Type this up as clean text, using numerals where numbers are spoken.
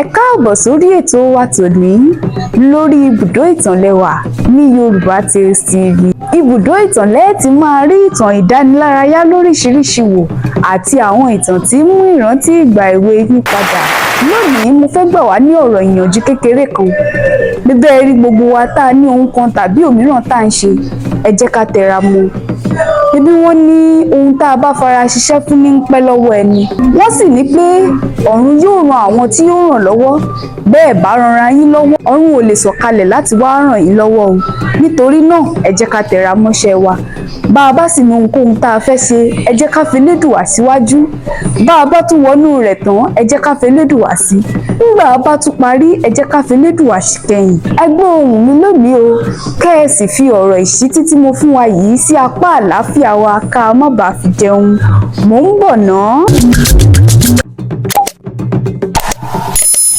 Ẹ káàbọ̀ sórí ètò wa tòní lórí ibùdó ìtàn lẹ́wà ní YorubatalesTv. Ibùdó ìtàn lẹ́ẹ̀ tí máa rí ìtàn ìdánilárayá lóríṣiríṣi wò àti àwọn ìtàn tí mú ìrántí ìgbà èwe yín padà. Lónìí mo fẹ́ gbà wá ní ọ̀rọ̀ ìyànjú kékeré kan. Bíbẹ́ rí gbogbo wa tá a ní ohun kan tàbí òmíràn tá à ń ṣe, ẹ jẹ́ ká tẹra mọ́. Ibi wọ́n ní ohun tá a bá fara ṣiṣẹ́ fún ní pẹ́ lọ́wọ́ ẹni. Wọ́n sì ní pé ọ̀run yóò ran àwọn tí yóò ràn lọ́wọ́. Bẹ́ẹ̀ bá ranra yín lọ́wọ́, ọ̀run ò lè sọ̀kalẹ̀ láti wá ràn yín lọ́wọ́ o. Nítorí náà ẹ jẹ́ ká tẹra mọ́ṣẹ́ wa. Bá a bá sì ní ohunkóhun tá a fẹ́ ṣe, ẹ jẹ́ ká fi Elédùà síwájú. Bá a bá tún wọnú rẹ̀ tán, ẹ jẹ́ ká fi Elédùà sí. Nígbà a bá tún parí, ẹ jẹ́ ká fi Elédùà ṣìkẹyìn. Ẹ gbọ́ ohùn mi lónìí o. Kẹ́ ẹ sì fi ọ̀rọ̀ ìṣítí tí mo fún wa yìí sí apá àlàáfíà wa ká má bàa fi jẹun. Mò ń bọ̀ ná.